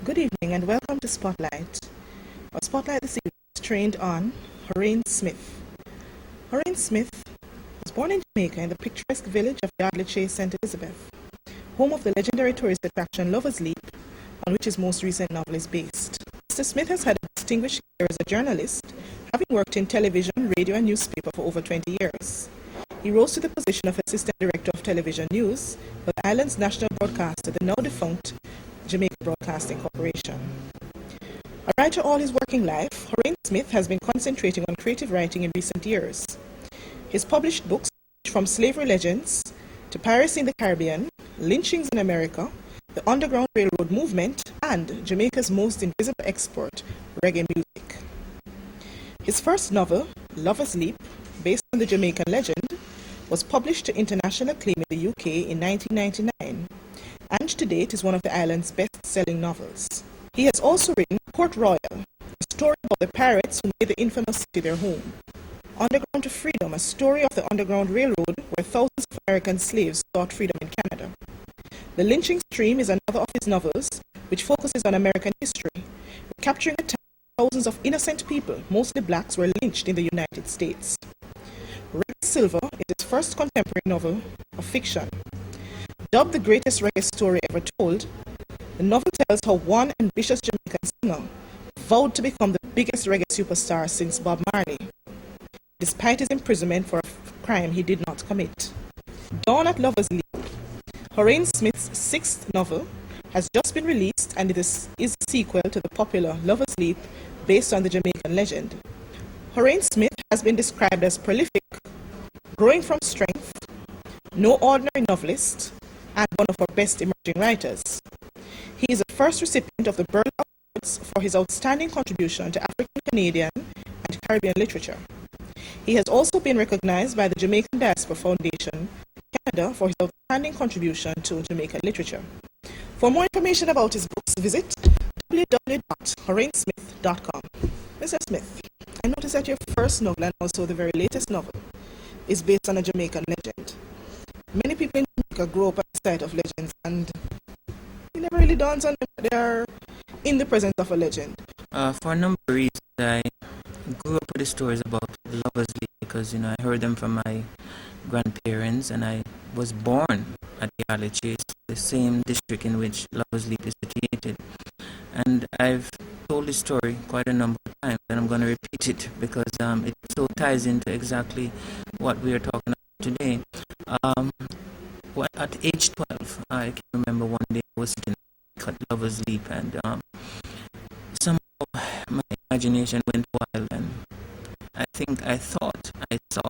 Good evening and welcome to Spotlight. Our Spotlight this evening is trained on Horane Smith. Horane Smith was born in Jamaica in the picturesque village of Yardley Chase, St. Elizabeth, home of the legendary tourist attraction Lover's Leap, on which his most recent novel is based. Mr. Smith has had a distinguished career as a journalist, having worked in television, radio and newspaper for over 20 years. He rose to the position of Assistant Director of Television News for the island's national broadcaster, the now defunct Jamaica Broadcasting Corporation. A writer all his working life, Horane Smith has been concentrating on creative writing in recent years. His published books, from slavery legends to piracy in the Caribbean, lynchings in America, the Underground Railroad movement, and Jamaica's most invisible export, reggae music. His first novel, Lover's Leap, based on the Jamaican legend, was published to international acclaim in the UK in 1999, and to date is one of the island's best-selling novels. He has also written Port Royal, a story about the pirates who made the infamous city their home. Underground to Freedom, a story of the Underground Railroad where thousands of American slaves sought freedom in Canada. The Lynching Stream is another of his novels, which focuses on American history, capturing a time when thousands of innocent people, mostly blacks, were lynched in the United States. Reggae Silver is his first contemporary novel of fiction. Dubbed the greatest reggae story ever told, the novel tells how one ambitious Jamaican singer vowed to become the biggest reggae superstar since Bob Marley, despite his imprisonment for a crime he did not commit. Dawn at Lover's Leap, Horane Smith's sixth novel, has just been released and it is a sequel to the popular Lover's Leap based on the Jamaican legend. Horane Smith has been described as prolific, growing from strength, no ordinary novelist, and one of our best emerging writers. He is the first recipient of the Burl Awards for his outstanding contribution to African, Canadian, and Caribbean literature. He has also been recognized by the Jamaican Diaspora Foundation, Canada, for his outstanding contribution to Jamaican literature. For more information about his books, visit www.horanesmith.com. Mr. Smith, I noticed that your first novel and also the very latest novel is based on a Jamaican legend. Many people in Jamaica grow up at the sight of legends and it never really dawns on them that they are in the presence of a legend. For a number of reasons, I grew up with the stories about Lover's Leap because, I heard them from my grandparents, and I was born at Yardley Chase, the same district in which Lover's Leap is situated. And I've told this story quite a number of times, and I'm going to repeat it because it so ties into exactly what we are talking about today. At age 12, I can remember one day I was sitting at Lover's Leap, and somehow my imagination went wild, and I thought I saw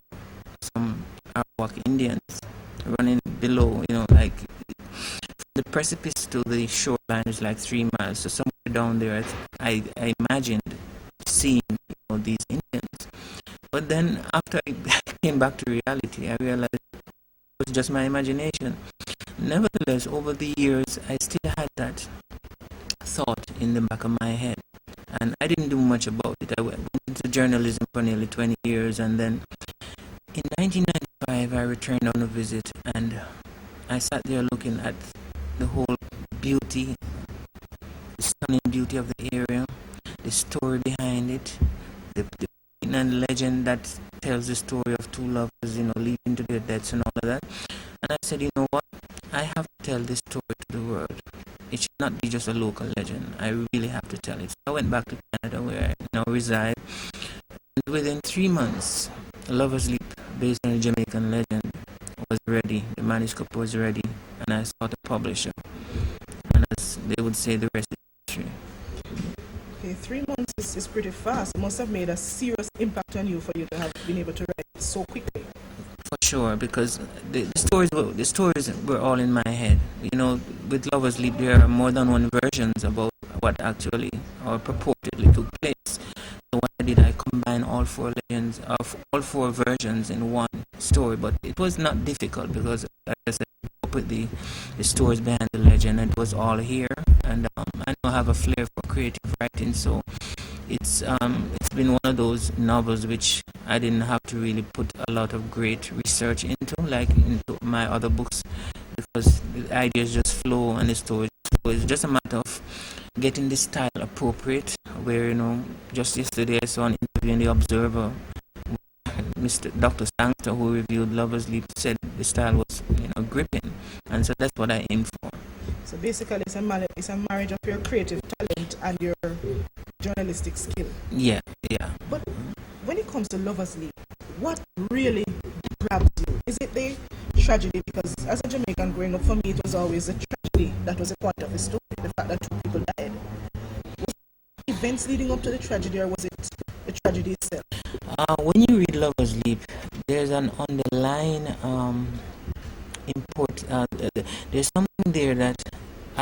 some Arawak Indians running below, like the precipice to the shoreline is like 3 miles, so somewhere down there I imagined seeing these Indians. But then after I came back to reality, I realized it was just my imagination. Nevertheless, over the years, I still had that thought in the back of my head, and I didn't do much about it. I went into journalism for nearly 20 years, and then in 1995, I returned on a visit, and I sat there looking at the whole beauty, the stunning beauty of the area, the story behind it, the and legend that tells the story of two lovers, leading to their deaths and all of that. And I said, you know what? I have to tell this story to the world. It should not be just a local legend. I really have to tell it. So I went back to Canada, where I now reside. And within 3 months, Lover's Leap, based on a Jamaican legend, was ready. The manuscript was ready, and I sought a publisher. And as they would say, the rest is history. Okay, 3 months is pretty fast. It must have made a serious impact on you for you to have been able to write so quickly. For sure, because the stories were all in my head. With Lover's Leap, there are more than one versions about what actually or purportedly took place. So what I did, I combined all four legends of all four versions in one story. But it was not difficult because, like I said, I put the stories behind the legend, and it was all here. And I now have a flair for creative writing, so it's been one of those novels which I didn't have to really put a lot of great research into, like into my other books, because the ideas just flow and the stories flow. It's just a matter of getting the style appropriate. Where just yesterday I saw an interview in the Observer. Mr. Dr. Sangster, who reviewed Lovers Leap, said the style was gripping, and so that's what I aim for. So basically, it's a marriage of your creative talent and your journalistic skill. Yeah. But when it comes to Lovers Leap, what really grabs you? Is it the tragedy? Because as a Jamaican growing up, for me, it was always a tragedy that was the point of the story, the fact that 2 people died. Was it events leading up to the tragedy, or was it the tragedy itself? When you read Lovers Leap, there's an underlying there's something there that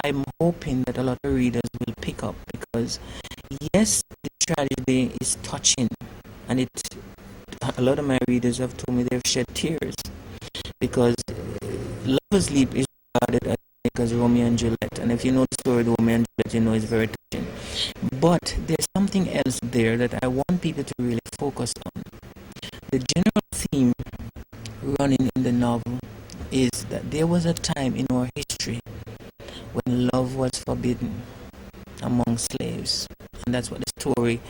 I'm hoping that a lot of readers will pick up, because yes, the tragedy is touching, and a lot of my readers have told me they've shed tears, because Lovers Leap is regarded as Romeo and Juliet, and if you know the story of Romeo and Juliet, you know it's very touching. But there's something else there that I want people to really focus on. The general theme running in the novel is that there was a time in our history when love was forbidden among slaves, and that's what the story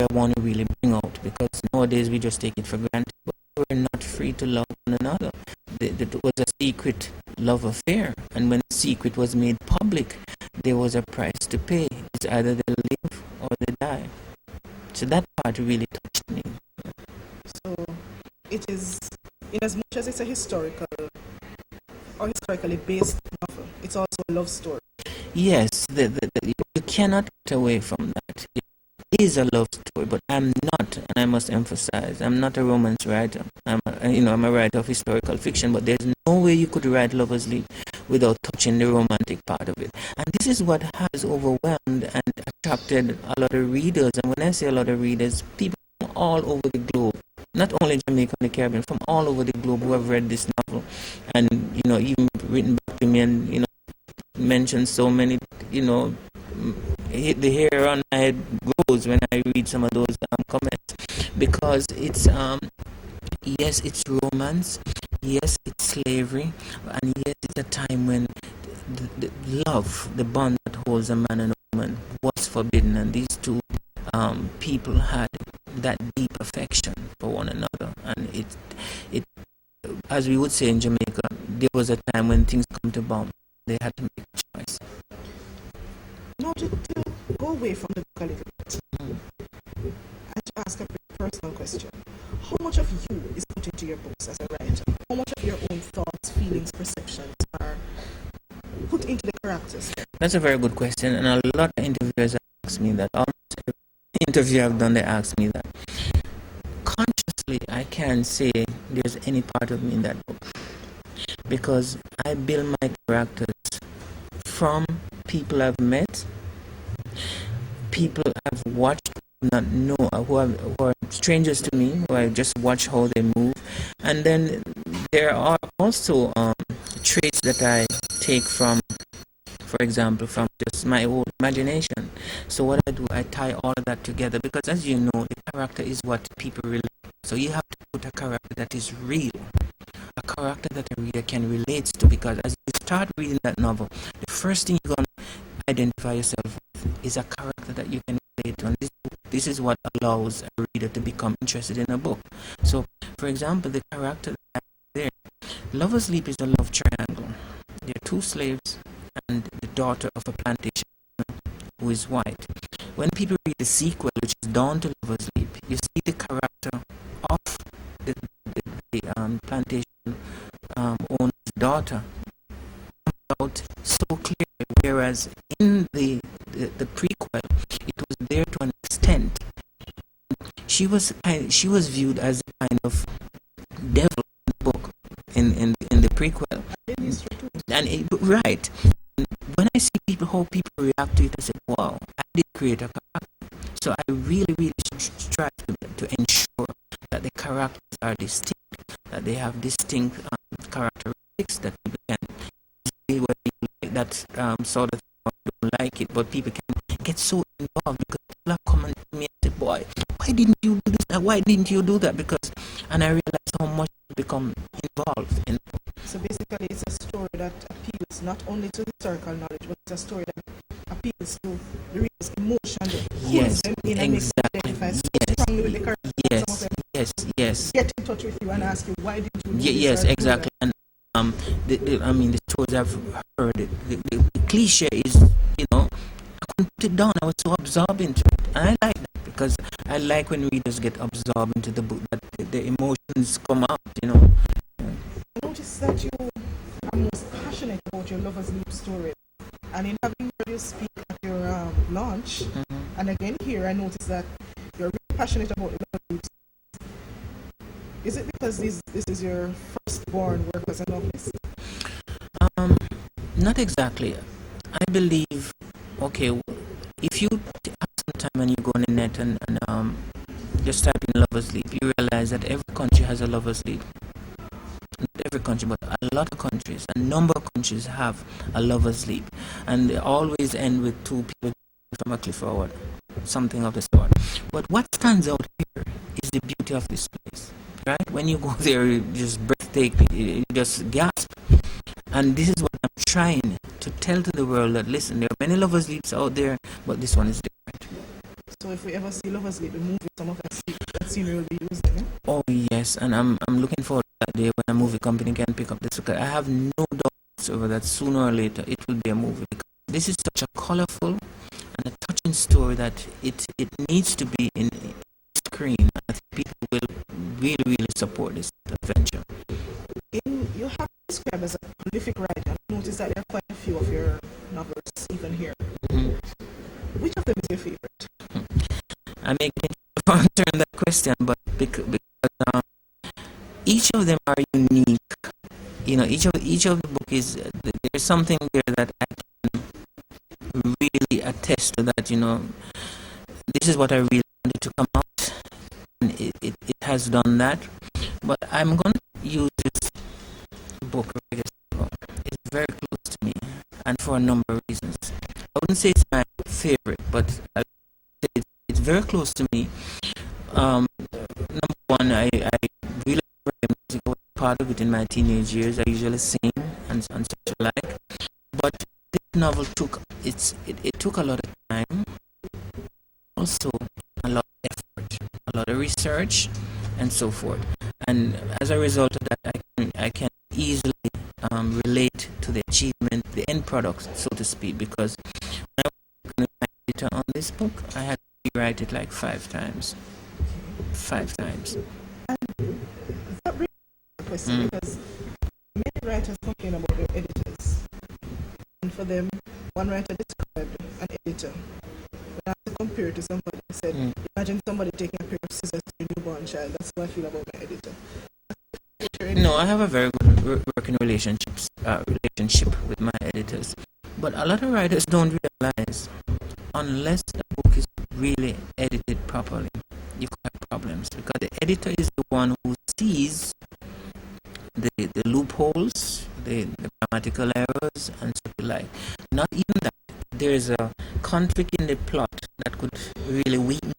I want to really bring out, because nowadays we just take it for granted, but we're not free to love one another. It was a secret love affair, and when the secret was made public, there was a price to pay. It's either they live or they die. So that part really touched me. So it is, in as much as it's a historically based novel, it's also a love story. Yes, you cannot get away from that. It is a love story, but I'm not, and I must emphasize, I'm not a romance writer. I'm a writer of historical fiction, but there's no way you could write Lovers Leap without touching the romantic part of it. And this is what has overwhelmed and attracted a lot of readers. And when I say a lot of readers, people from all over the globe, not only Jamaica and the Caribbean, from all over the globe who have read this novel, and even written back to me and mentioned so many, the hair on my head grows when I read some of those comments, because it's yes, it's romance, yes, it's slavery, and yes, it's a time when the love, the bond that holds a man and a woman, was forbidden, and these two people had that deep affection for one another. And it as we would say in Jamaica, there was a time when things come to bomb, they had to make a choice. Now to go away from the book a little bit, and to ask a personal question, how much of you is put into your books as a writer? How much of your own thoughts, feelings, perceptions are put into the characters? That's a very good question, and a lot of interviewers ask me that. Almost every interview I've done, they ask me that. Consciously, I can't say there's any part of me in that book, because I build my characters from people I've met, people I've watched, not know, who are strangers to me, who I just watch how they move. And then there are also traits that I take from, for example, from just my own imagination. So what I do, I tie all of that together, because as you know, the character is what people relate to. So you have to put a character that is real, a character that a reader can relate to, because as you start reading that novel, the first thing you're going to identify yourself with is a character that you can relate to. And this is what allows a reader to become interested in a book. So, for example, the character that there, Lovers Leap is a love triangle. There are 2 slaves and the daughter of a plantation who is white. When people read the sequel, which is Dawn to Lovers Leap, you see the character of the plantation owner's daughter out so clear, whereas in the prequel, it was there to an extent. She was viewed as a kind of devil in the book, in the prequel. And right. When I see how people react to it, I say, wow, I did create a character. So I really strive to ensure that the characters are distinct, that they have distinct characteristics, that people can see what people like, that sort of don't like it, but people can get so involved, because people are coming to me and say, boy, why didn't you do this? Why didn't you do that? And I realize how much you become involved in. So basically, it's a story that appeals appeals not only to historical knowledge, but it's a story that appeals to the reader's emotion, that Yes, pulls them in and makes exactly. them identify so Yes, strongly with the character. Some of yes, them yes. get in touch with you and ask you, why did you do this Yes, or do exactly. that? And I mean, the stories I've heard, the cliche is, I couldn't put it down. I was so absorbed into it, and I like that because I like when readers get absorbed into the book, that the emotions come out. I noticed that you are most passionate about your Lover's Leap story. And in having heard you speak at your launch, and again here, I noticed that you're really passionate about Lover's Leap. Is it because this is your firstborn work as a novelist? Not exactly. I believe, okay, if you have some time and you go on the net and just type in Lover's Leap, you realize that every country has a Lover's Leap. Not every country, but a lot of countries, a number of countries have a Lover's Leap, and they always end with two people from a cliff forward, something of the sort. But what stands out here is the beauty of this place, right? When you go there, you just breathtaking, you just gasp. And this is what I'm trying to tell to the world, that listen, there are many Lover's Leaps out there, but this one is different. So if we ever see Lover's Leap, the movie, some of that scenery will be used in it? Oh yes, and I'm looking forward to that day when a movie company can pick up this, because I have no doubts over that sooner or later it will be a movie. Because this is such a colorful and a touching story that it needs to be in screen. I think people will really support this adventure. You have been described as a prolific writer. I noticed that there are quite a few of your novels even here. Which of them is your favorite? I may get to answer that question, but because each of them are unique. Each of the book is there's something there that I can really attest to. That this is what I really wanted to come out, and it has done that. But I'm going to use this book. It's very close to me, and for a number of reasons. I wouldn't say it's my favorite, but it's very close to me. Number one, I really enjoy music. I was part of it in my teenage years. I usually sing and such like. But this novel took a lot of time, also a lot of effort, a lot of research, and so forth. And as a result of that, I can easily relate to the achievement, the end product, so to speak, because when I was working with my editor on this book, I had to rewrite it like 5 times. 5 times. And that brings me to a question, because many writers complain about their editors. And for them, one writer described an editor. When I had to compare it to somebody, I said, imagine somebody taking a pair of scissors to a newborn child. That's how I feel about my editor. No, I have a very good working relationship with my editors. But a lot of writers don't realize, unless the book is really edited properly, you could have problems, because the editor is the one who sees the loopholes, the grammatical errors, and so like. Not even that. There is a conflict in the plot that could really weaken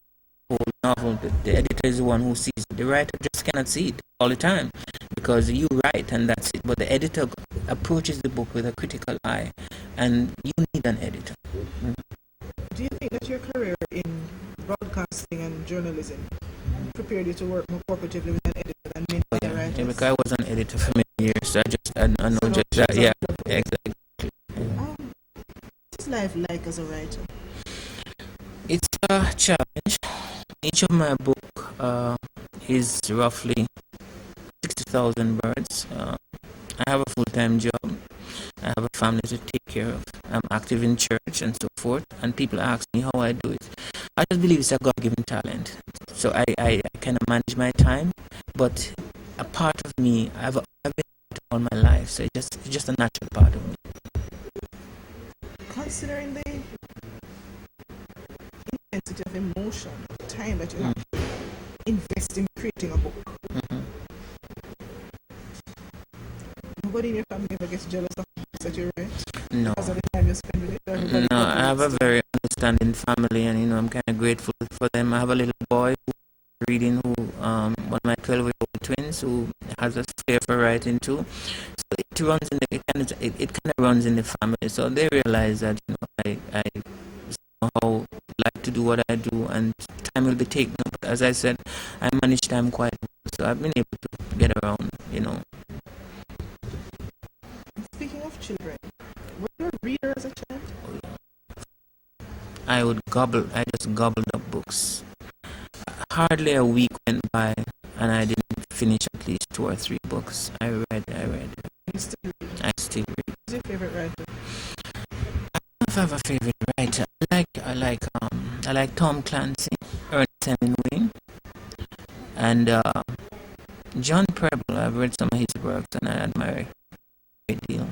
the whole novel. The editor is the one who sees it. The writer just cannot see it all the time, because you write and that's it. But the editor approaches the book with a critical eye, and you need an editor. Do you think that your career in broadcasting and journalism prepared you to work more cooperatively with an editor than many other writers? Yeah, because I was an editor for many years, so I know so just that. Yeah, exactly. What's life like as a writer? It's a challenge. Each of my book is roughly 60,000 words. I have a full-time job. I have a family to take care of. I'm active in church and so forth. And people ask me how I do it. I just believe it's a God-given talent. So I kind of manage my time. But a part of me, I've been all my life. So it's just a natural part of me. Considering the intensity of emotion, the time that you have to invest in creating a book, nobody in your family ever gets jealous of the books that you write? No. Because of the time you spend with it? No, I have a very understanding family, and I'm kind of grateful for them. I have a little boy who's reading, one of my 12-year-old twins who has a flair for writing too. So it runs in it kind of runs in the family. So they realize that I somehow like to do what I do, and time will be taken up. As I said, I manage time quite well, so I've been able to get around. Speaking of children, were you a reader as a child? I just gobbled up books. Hardly a week went by and I didn't finish at least 2 or 3 books. I read. You still read? I still read. Who's your favorite writer? I have a favorite writer. I like Tom Clancy, Ernest Hemingway, and John Preble. I've read some of his works and I admire a great deal.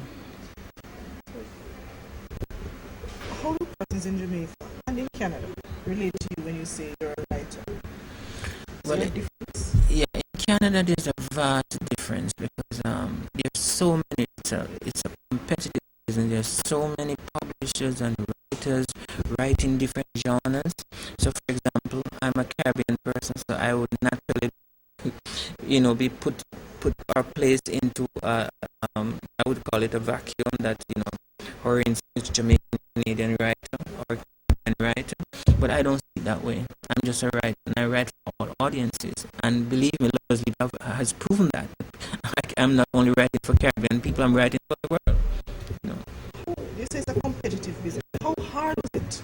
How do persons in Jamaica and in Canada relate to you when you say you're a writer? Well, a difference? Yeah, in Canada there's a vast difference because there's so many. It's a competitive business. There's so many publishers and writers writing different genres. So, for example, I'm a Caribbean person, so I would naturally, be put or placed into I would call it a vacuum that Horane Smith, Jamaican Canadian writer or Canadian writer, but I don't see it that way. I'm just a writer, and I write for all audiences. And believe me, Lovers Leap has proven that. I'm not only writing for Caribbean people; I'm writing for the world. You say it's a competitive business. How hard is it to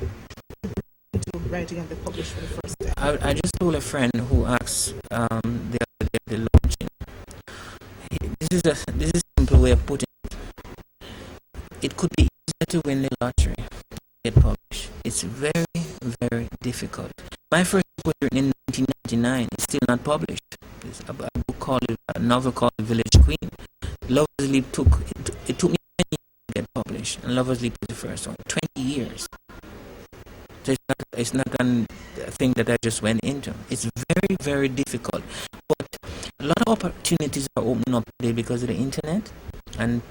break into writing and be published for the first time? I just told a friend who asked the other day at the launching. This is a simple way of putting it. It could be easier to win the lottery to get published. It's very, very difficult. My first book was written in 1999. It's still not published. It's a novel called Village Queen. Lovers Leap took me 10 years to get published, and Lovers Leap was the first one. 20 years. So it's not a thing that I just went into. It's very, very difficult. But a lot of opportunities are opening up today because of the internet. And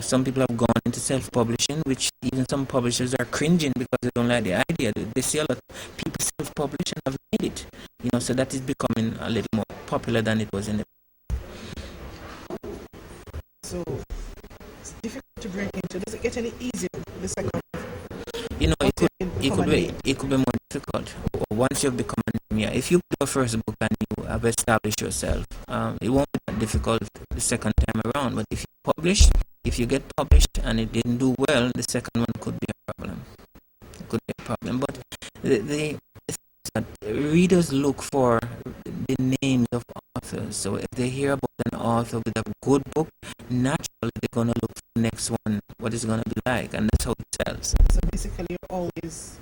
some people have gone into self-publishing, which even some publishers are cringing because they don't like the idea. They see a lot of people self-publish and have made it. So that is becoming a little more popular than it was in the past. So it's difficult to break into. Does it get any easier the second? It could be more difficult once you've become a name. If you do a first book and you have established yourself, it won't be that difficult the second time around. But if you get published and it didn't do well, the second one could be a problem. It could be a problem. But the readers look for the names of authors. So if they hear about an author with a good book, naturally they're going to look for the next one, what it's going to be like, and that's how it sells. So basically you're always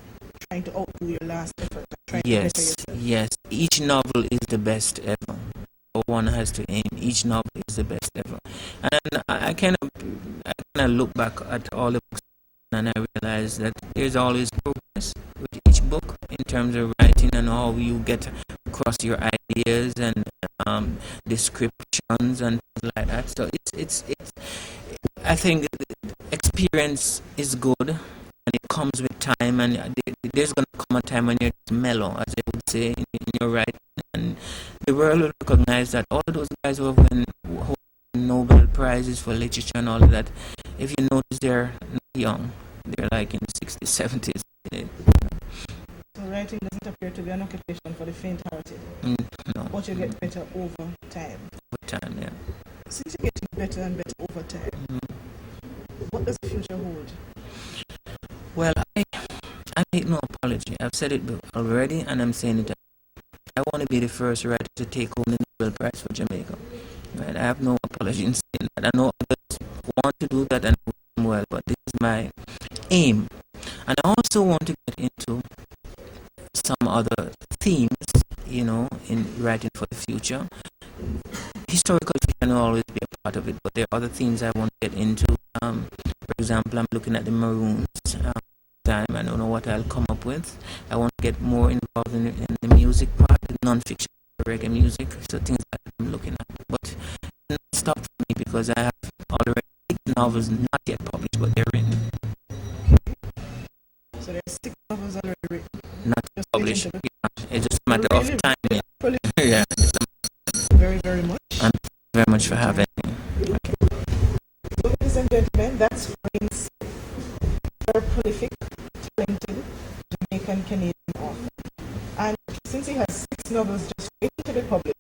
trying to outdo your last effort. Yes. Each novel is the best ever. One has to aim. Each novel is the best ever. And I kind of look back at all the books and I realize that there's always progress with each book in terms of writing and how you get across your ideas and descriptions and things like that. So it's I think experience is good, and it comes with time, and there's going to come a time when you're mellow, as they would say in your writing, and the world will recognize that all those guys who have won Nobel Prizes for literature and all of that, if you notice, they're not young. They're like in the 60s, 70s. So writing doesn't appear to be an occupation for the faint-hearted. No. But you get better over time. Over time, yeah. Since you're getting better and better over time, what does the future hold? Well, I make no apology. I've said it already, and I'm saying it. I want to be the first writer to take home the Nobel Prize for Jamaica. Right? I have no apology in saying that. I know others want to do that and do them well, but this is my aim. And I also want to get into some other themes, in writing for the future. Historical fiction will always be a part of it, but there are other themes I want to get into. For example, I'm looking at the Maroons. Time I don't know what I'll come up with. I want to get more involved in the music part, the non-fiction reggae music, so things that I'm looking at. But it's not stop for me because I have already 6 novels not yet published, but they're written. So there are 6 novels already written. Not just published. It's just a matter of time. Very, very much. And very much for having me. Okay. So since he has 6 novels just waiting to be published,